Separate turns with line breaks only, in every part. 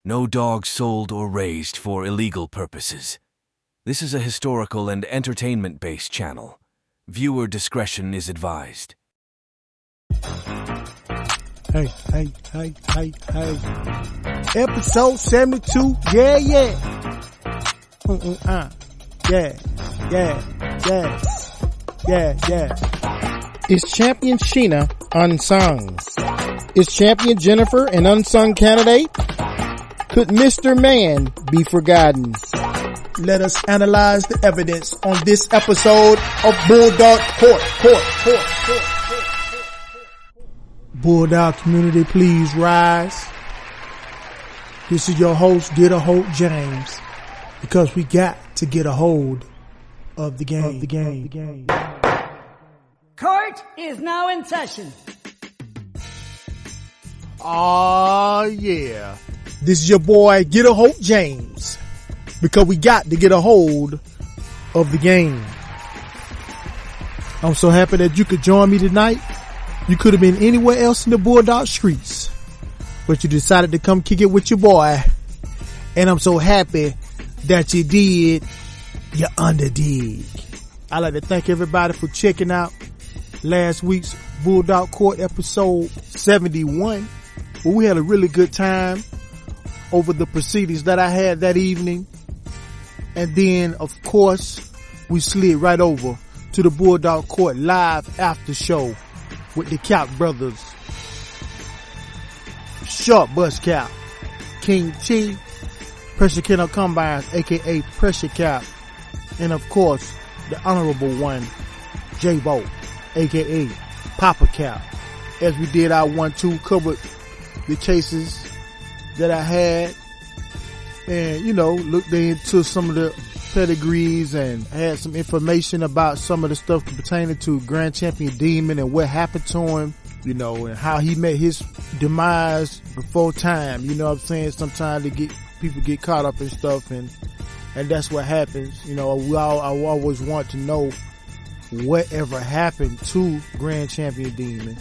No dog sold or raised for illegal purposes. This is a historical and entertainment-based channel. Viewer discretion is advised.
Hey. Episode 72, yeah.
Is Ch.Sheena Unsung? Is Ch.Jennifer an unsung candidate? Could Misterman be forgotten?
Let us analyze the evidence on this episode of Bulldog Court. Bulldog community, please rise. This is your host, Get a Hold James, because we got to get a hold of the game.
Court is now in session.
Oh yeah. This is your boy, Get a Hold James, because we got to get a hold of the game. I'm so happy that you could join me tonight. You could have been anywhere else in the Bulldog streets, but you decided to come kick it with your boy. And I'm so happy that you did. You underdig. I'd like to thank everybody for checking out last week's Bulldog Court episode 71. Well, we had a really good time over the proceedings that I had that evening. And then, of course, we slid right over to the Bulldog Court live after show with the Cap brothers, Short Bus Cap, King T, Pressure Kennel Combines, aka Pressure Cap, and of course, the honorable one, J-Bo, aka Papa Cap. As we did our 1-2, covered the cases that I had, and looked into some of the pedigrees and had some information about some of the stuff pertaining to Grand Champion Demon and what happened to him, and how he met his demise before time. You know what I'm saying? Sometimes people get caught up in stuff, and that's what happens. I always want to know whatever happened to Grand Champion Demon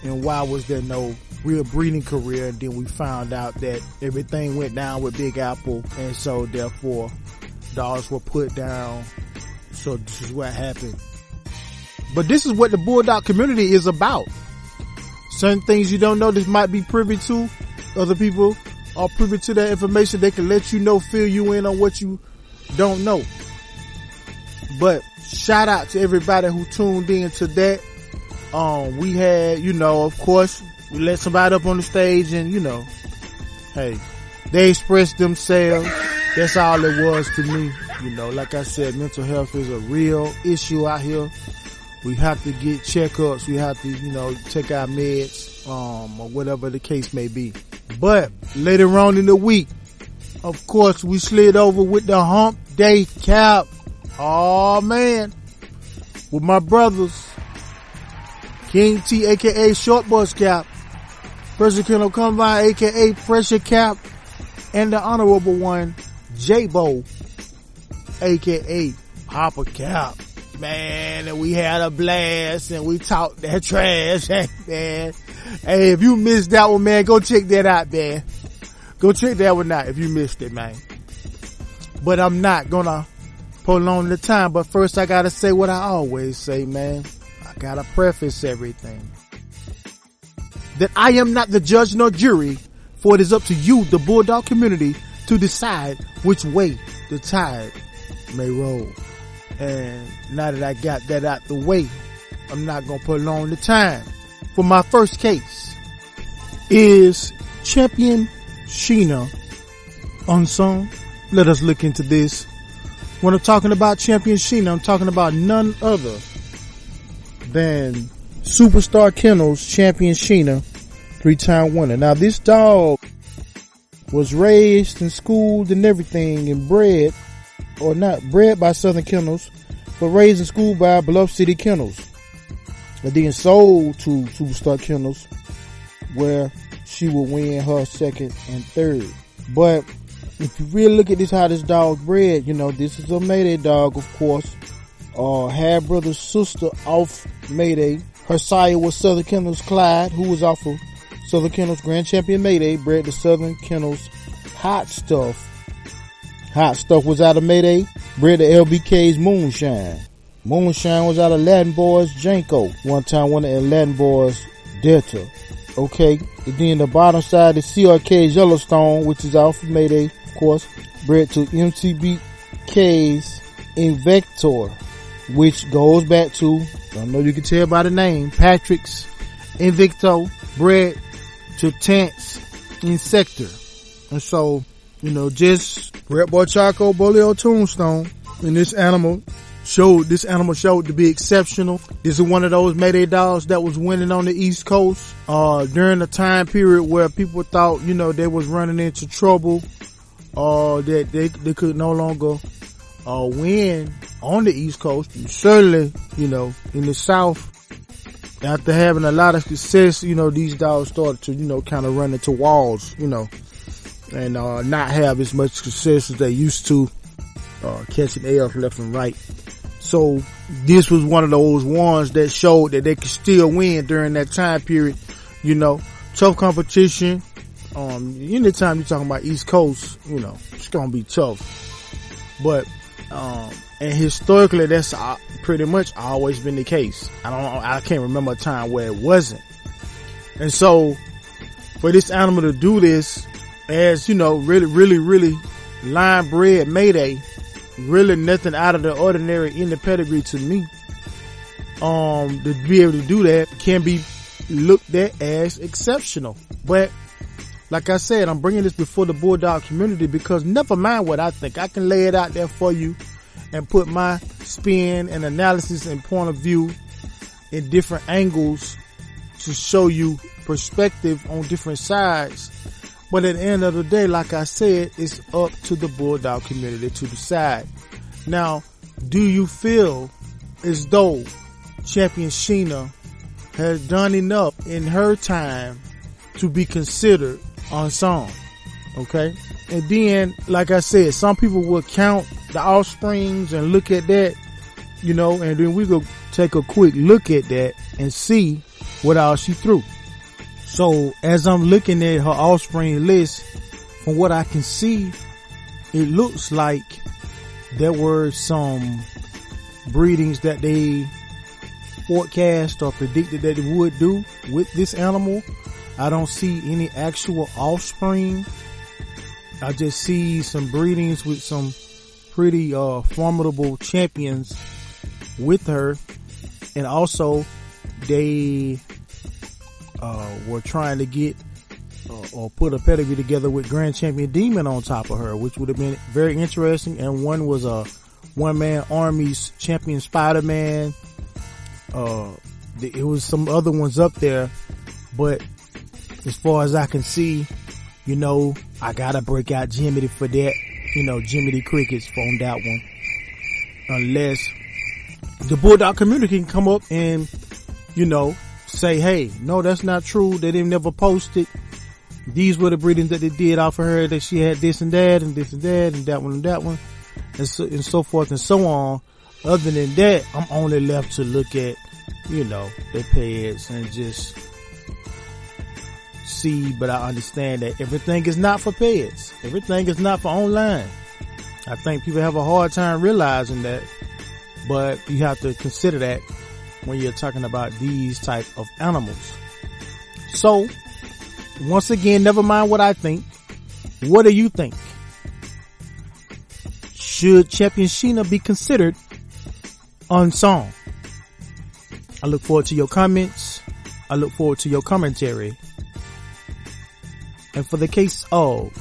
and why was there no real breeding career. And then we found out that everything went down with Big Apple, and so therefore dogs were put down. So this is what happened. But this is what the Bulldog community is about. Certain things you don't know, this might be privy to. Other people are privy to that information. They can let you know, fill you in on what you don't know. But shout out to everybody who tuned in to that. We had, of course, we let somebody up on the stage and, hey, they expressed themselves. That's all it was to me. Like I said, mental health is a real issue out here. We have to get checkups. We have to, take our meds, or whatever the case may be. But later on in the week, of course, we slid over with the Hump Day Cap. Oh man. With my brothers, King T, aka Short Bus Cap, Pressure Kennel Combine, aka Pressure Cap, and the honorable one, J-Bo, aka Papa Cap. Man, and we had a blast and we talked that trash, man. Hey, if you missed that one, man, go check that out, man. Go check that one out if you missed it, man. But I'm not gonna prolong the time, but first I gotta say what I always say, man. I gotta preface everything. That I am not the judge nor jury, for it is up to you, the Bulldog community, to decide which way the tide may roll. And now that I got that out the way, I'm not going to prolong the time. For my first case is Ch.Sheena Unsung. Let us look into this. When I'm talking about Ch.Sheena, I'm talking about none other than Superstar Kennels Ch.Sheena, 3-time winner. Now this dog was raised and schooled and everything and bred by Southern Kennels, but raised and schooled by Bluff City Kennels, and then sold to Superstar Kennels, where she would win her second and third. But if you really look at this, how this dog bred, this is a Mayday dog, of course. Half brother's sister off Mayday. Her sire was Southern Kennels Clyde, who was off of Southern Kennels Grand Champion Mayday, bred to Southern Kennels
Hot Stuff. Hot Stuff was out of Mayday, bred to LBK's Moonshine. Moonshine was out of Latin Boys Janko. One time one of Latin Boys Delta. Okay, and then the bottom side is CRK's Yellowstone, which is out for Mayday, of course. Bred to MTBK's Invector, which goes back to, I know you can tell by the name, Patrick's Invicto, bred to Tance Insector. And so, you know, just Red Boy Chaco, Bolio Tombstone, and this animal showed to be exceptional. This is one of those Mayday dogs that was winning on the East Coast, during a time period where people thought, you know, they was running into trouble, that they could no longer, win on the East Coast. And certainly, you know, in the South, after having a lot of success, you know, these dogs started to, you know, kind of run into walls, you know, and, not have as much success as they used to, catching L's left and right. So this was one of those ones that showed that they could still win during that time period. You know, tough competition. Anytime you're talking about East Coast, you know, it's gonna be tough. But, and historically, that's pretty much always been the case. I can't remember a time where it wasn't. And so for this animal to do this as, you know, really line bred Mayday, really nothing out of the ordinary in the pedigree to me. To be able to do that can be looked at as exceptional. But like I said, I'm bringing this before the Bulldog community because never mind what I think. I can lay it out there for you and put my spin and analysis and point of view in different angles to show you perspective on different sides. But at the end of the day, like I said, it's up to the Bulldog community to decide. Now, do you feel as though Ch.Sheena has done enough in her time to be considered unsung? Okay. And then, like I said, some people will count the offsprings and look at that, you know, and then we go take a quick look at that and see what all she threw. So as I'm looking at her offspring list, from what I can see, it looks like there were some breedings that they forecast or predicted that it would do with this animal. I don't see any actual offspring. I just see some breedings with some pretty formidable champions with her, and also they were trying to get or put a pedigree together with Grand Champion Demon on top of her, which would have been very interesting. And one was a one-man army's champion Spider-Man. It was some other ones up there, but as far as I can see, you know, I gotta break out Jiminy for that, you know, Jiminy Crickets on that one. Unless the Bulldog community can come up and, you know, say, hey, no, that's not true. They didn't never post it. These were the breedings that they did off of her, that she had this and that and this and that and that one and that one and so forth and so on. Other than that, I'm only left to look at, you know, their pets and just see, but I understand that everything is not for pets. Everything is not for online. I think people have a hard time realizing that, but you have to consider that when you're talking about these type of animals. So, once again, never mind what I think. What do you think? Should Ch.Sheena be considered unsung? I look forward to your comments. I look forward to your commentary. And for the case of,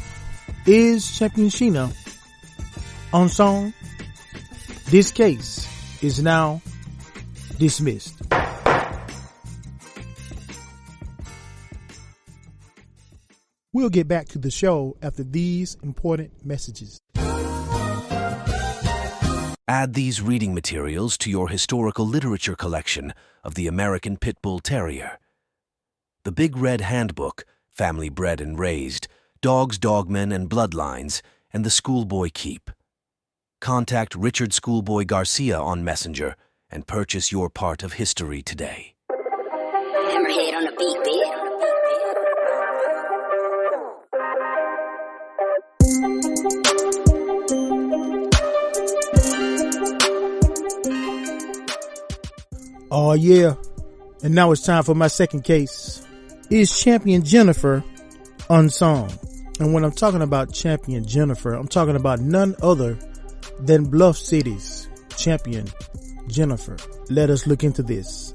is Ch.Sheena unsung? This case is now dismissed. We'll get back to the show after these important messages.
Add these reading materials to your historical literature collection of the American Pit Bull Terrier. The Big Red Handbook, Family Bred and Raised, Dogs, Dogmen, and Bloodlines, and the Schoolboy Keep. Contact Richard Schoolboy Garcia on Messenger and purchase your part of history today.
Hammerhead on the beat, bitch.
Oh yeah, and now it's time for my second case. Is Ch.Jennifer Unsung? And when I'm talking about Ch.Jennifer, I'm talking about none other than Bluff City's Ch.Jennifer. Let us look into this.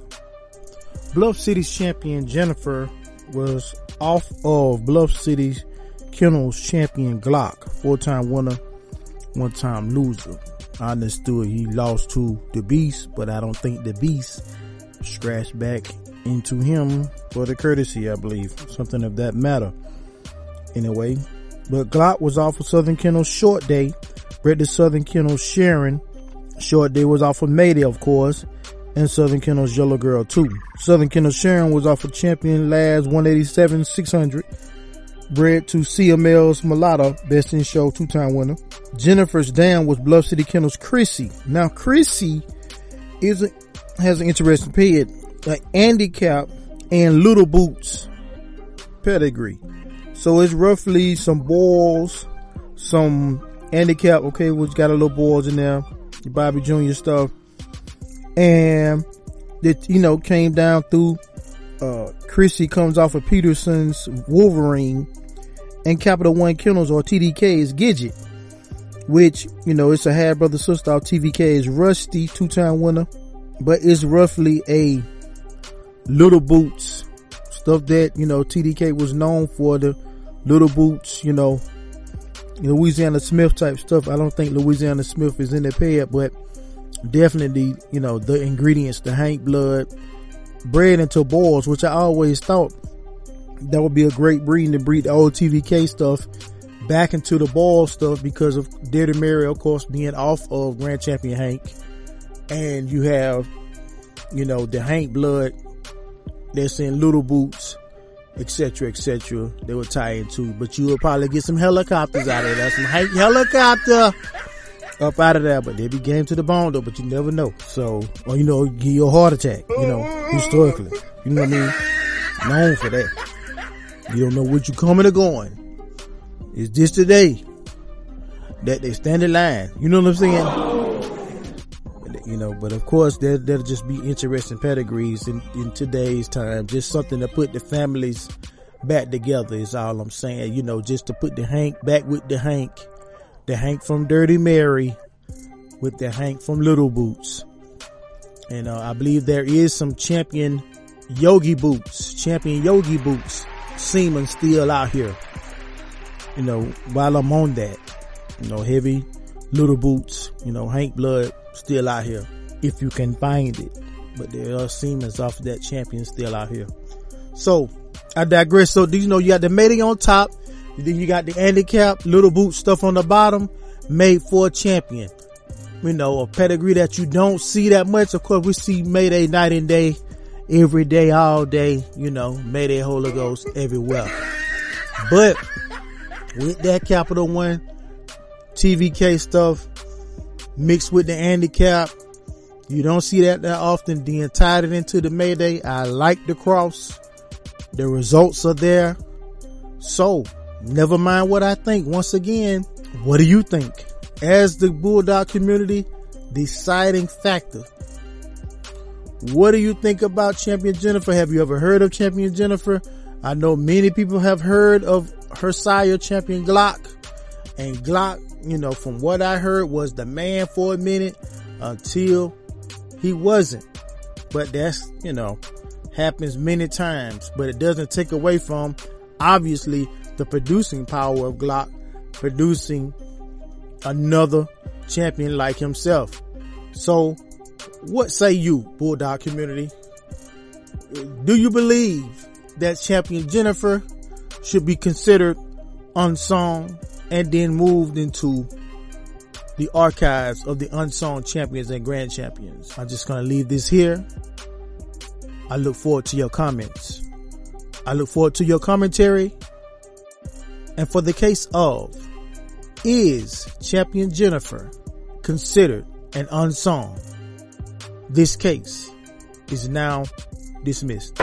Bluff City's Ch.Jennifer was off of Bluff City's Kennels champion Glock, 4-time winner, 1-time loser. I understood he lost to the Beast, but I don't think the Beast scratched back into him for the courtesy, I believe. Something of that matter. Anyway, but Glock was off of Southern Kennels Short Day. Bred to Southern Kennels Sharon. Short Day was off of Mayday, of course. And Southern Kennels Yellow Girl too. Southern Kennels Sharon was off of Champion Labs 187-600. Bred to CML's Mulatto, Best in Show, 2-time winner. Jennifer's Dam was Bluff City Kennels Chrissy. Now Chrissy has an interesting pedigree, like handicap and little boots pedigree. So it's roughly some balls, some handicap, okay, which got a little balls in there, the Bobby Jr. stuff. And it, came down through, Chrissy comes off of Peterson's Wolverine and Capital One Kennels or TDK's Gidget, which, it's a half brother sister off TVK's Rusty, 2-time winner, but it's roughly a little boots stuff that, TDK was known for, the little boots, Louisiana Smith type stuff. I don't think Louisiana Smith is in the pad, but definitely, the ingredients, the Hank blood, bred into balls, which I always thought that would be a great breeding to breed the old TVK stuff back into the ball stuff because of Dirty Mary, of course, being off of Grand Champion Hank. And you have, the Hank blood that's in little boots, etc., etc. They would tie into, but you would probably get some helicopters out of there, some Hank helicopter up out of there, but they be game to the bone though, but you never know. So, or give you a heart attack, historically, you know what I mean? Known for that. You don't know what you coming or going. Is this today that they stand in line? You know what I'm saying? But of course that'll just be interesting pedigrees in today's time. Just something to put the families back together is all I'm saying. Just to put the Hank back with the Hank from Dirty Mary with the Hank from Little Boots. And I believe there is some champion Yogi boots semen still out here. While I'm on that, heavy little boots, Hank blood still out here if you can find it. But there are semens off of that champion still out here. So I digress. So you got the mating on top, then you got the handicap little boot stuff on the bottom, made for a champion. A pedigree that you don't see that much. Of course, we see Mayday night and day, every day, all day, Mayday Holy Ghost everywhere. But with that Capital One TVK stuff mixed with the handicap, you don't see that often. Then tied it into the Mayday. I like the cross. The results are there. So never mind what I think. Once again, what do you think? As the Bulldog community deciding factor, what do you think about Ch.Jennifer? Have you ever heard of Ch.Jennifer? I know many people have heard of her sire, Champion Glock. And Glock, from what I heard, was the man for a minute until he wasn't. But that's, happens many times. But it doesn't take away from, obviously, the producing power of Glock producing another champion like himself. So what say you, Bulldog community? Do you believe that Ch.Jennifer should be considered unsung and then moved into the archives of the unsung champions and grand champions? I'm just going to leave this here. I look forward to your comments. I look forward to your commentary. And for the case of, is Ch.Jennifer considered an unsung? This case is now dismissed.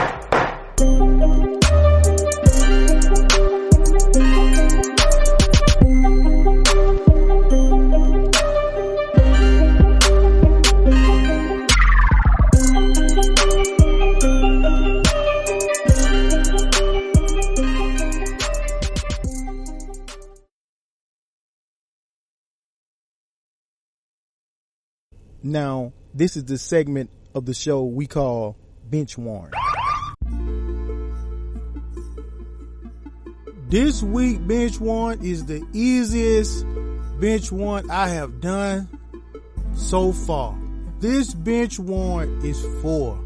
Now, this is the segment of the show we call Bench Warrant. This week bench warrant is the easiest bench warrant I have done so far. This bench warrant is for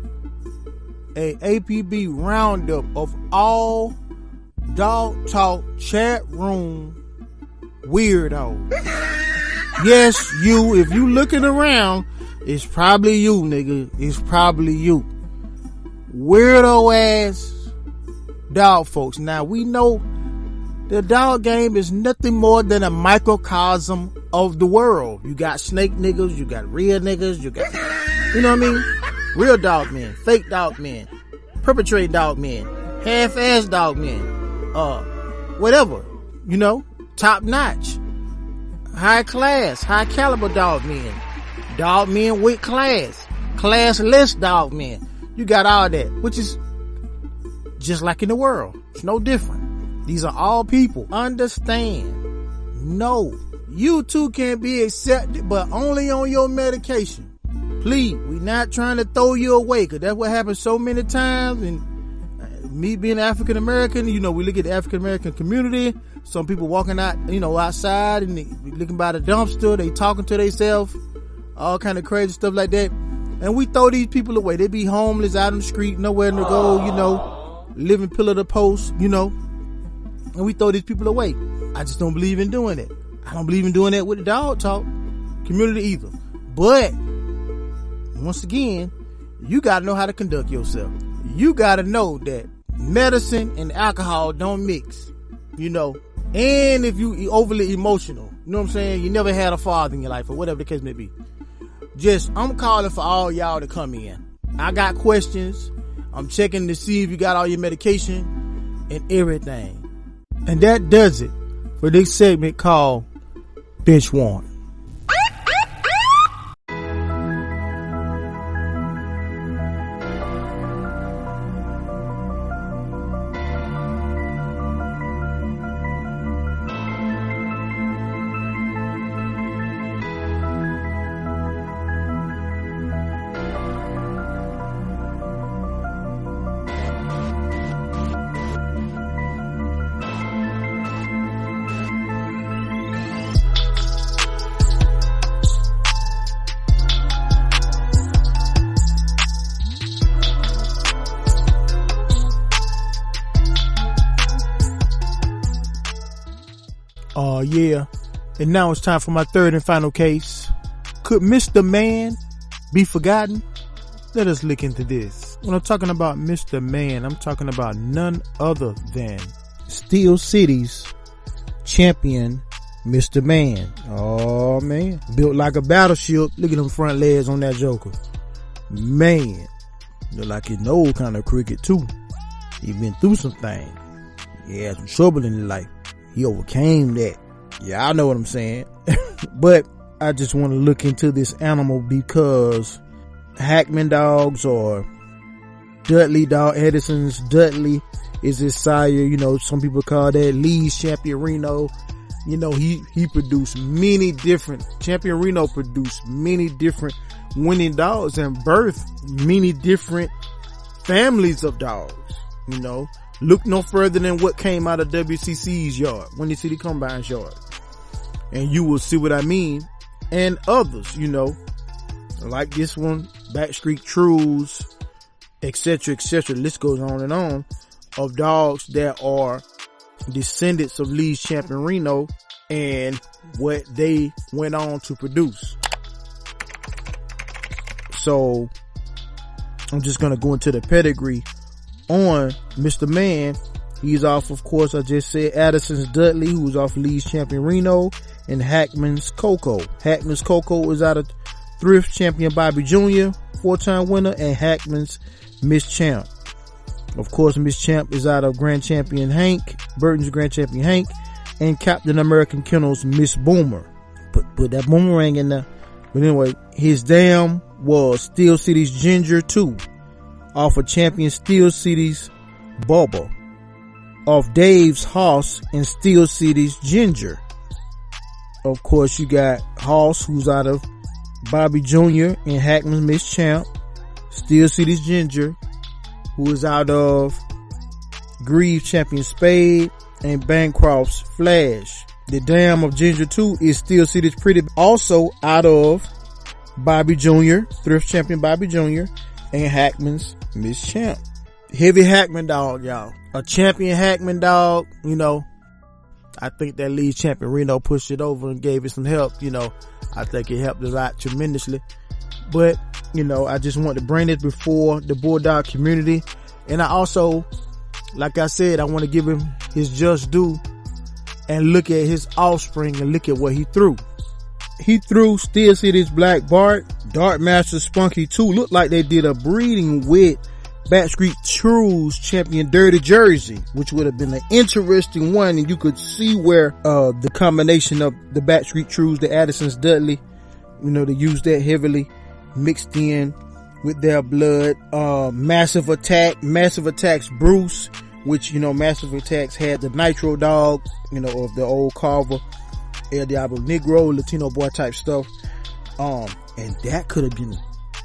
a APB roundup of all dog talk chat room weirdos. Yes, you, if you looking around, it's probably you, nigga. It's probably you. Weirdo ass dog folks. Now we know the dog game is nothing more than a microcosm of the world. You got snake niggas, you got real niggas, you got, you know what I mean? Real dog men, fake dog men, perpetrate dog men, half-ass dog men, whatever, you know, top notch, high class, high caliber dog men with class, classless dog men. You got all that, which is just like in the world. It's no different. These are all people. Understand. No. You too can be accepted, but only on your medication. Please. We're not trying to throw you away, because that's what happens so many times. And me being African American, you know, we look at the African American community. Some people walking out, you know, outside and they looking by the dumpster. They talking to themselves. All kind of crazy stuff like that. And we throw these people away. They be homeless out on the street, nowhere to go, you know, living pillar to post, you know. And we throw these people away. I just don't believe in doing it. I don't believe in doing that with the dog talk community either. But once again, you gotta know how to conduct yourself. You gotta know that medicine and alcohol don't mix, you know. And if you overly emotional, you know what I'm saying? You never had a father in your life or whatever the case may be. I'm calling for all y'all to come in. I got questions. I'm checking to see if you got all your medication and everything. And that does it for this segment called Bench Warrant. Yeah. And now it's time for my third and final case. Could Misterman be forgotten? Let us look into this. When I'm talking about Misterman, I'm talking about none other than Steel City's champion, Misterman. Oh man. Built like a battleship. Look at them front legs on that joker. Man. Look like an old kind of cricket too. He been through some things. He had some trouble in his life. He overcame that. Yeah, I know what I'm saying. But I just want to look into this animal because Hackman dogs or Dudley dog, Edison's Dudley is his sire. You know, some people call that Lee's Champion Reno. You know, he produced many different, Champion Reno produced many different winning dogs and birthed many different families of dogs. You know, look no further than what came out of WCC's yard, Windy City Combine's yard. And you will see what I mean. And others, you know, like this one, Backstreet Trues, etc., etc. List goes on and on of dogs that are descendants of Lee's Champion Reno and what they went on to produce. So I'm just going to go into the pedigree on Misterman. He's off, of course, I just said Addison's Dudley, who's off Lee's Champion Reno, and Hackman's Coco. Hackman's Coco is out of Thrift Champion Bobby Jr., 4-time winner, and Hackman's Miss Champ. Of course, Miss Champ is out of Grand Champion Hank, Burton's Grand Champion Hank, and Captain American Kennel's Miss Boomer. Put that boomerang in there. But anyway, his dam was Steel City's Ginger 2, off of Champion Steel City's Bubba, off Dave's Hoss and Steel City's Ginger. Of course, you got Hoss, who's out of Bobby Jr. and Hackman's Miss Champ. Steel City's Ginger, who is out of Grieve Champion Spade, and Bancroft's Flash. The Dam of Ginger 2 is Steel City's Pretty, also out of Bobby Jr., Thrift Champion Bobby Jr., and Hackman's Miss Champ. Heavy Hackman dog, y'all. A champion Hackman dog, I think that lead champion Reno pushed it over and gave it some help, I think it helped a lot tremendously. But, I just want to bring this before the Bulldog community. And I also, like I said, I want to give him his just due and look at his offspring and look at what he threw. He threw Steel City's Black Bart, Dark Master Spunky 2. Looked like they did a breeding with Backstreet True's champion Dirty Jersey, which would have been an interesting one. And you could see where the combination of the Backstreet Trues, the Addisons, Dudley, they used that heavily, mixed in with their blood. Massive Attacks Bruce, which, Massive Attacks had the Nitro Dog, of the old Carver, El Diablo Negro, Latino boy type stuff. And that could have been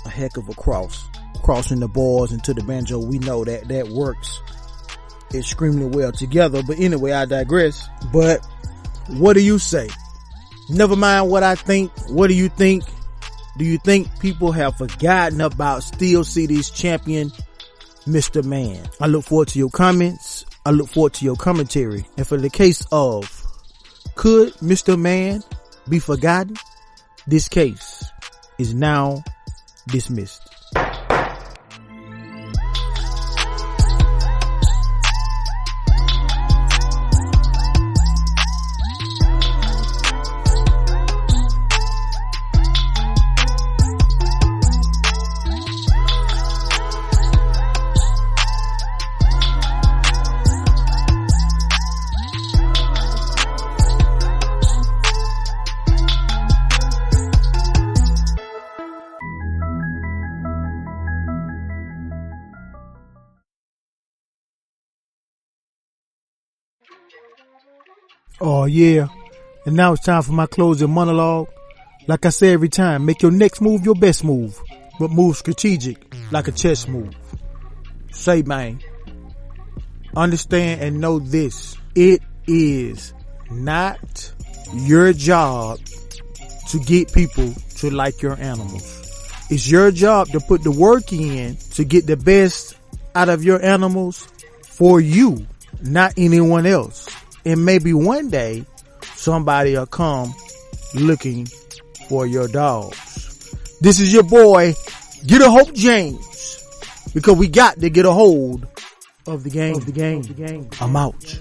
a heck of a crossing the balls into the banjo. We know that works extremely well together. But anyway, I digress. But what do you say? Never mind what I think. What do you think? Do you think people have forgotten about Steel City's champion, Misterman? I look forward to your comments. I look forward to your commentary. And for the case of, could Misterman be forgotten? This case is now dismissed. Oh yeah, and now it's time for my closing monologue. Like I say every time, make your next move your best move, but move strategic like a chess move. Say, man, understand and know this: it is not your job to get people to like your animals. It's your job to put the work in to get the best out of your animals for you, not anyone else. And maybe one day somebody will come looking for your dogs. This is your boy, Get a Hope James, because we got to get a hold of the game. I'm out.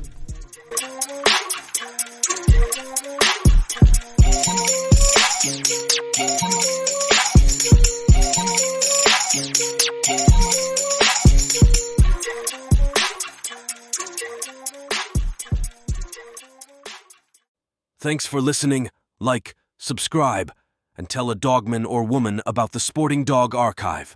Thanks for listening. Like, subscribe, and tell a dogman or woman about the Sporting Dog Archive.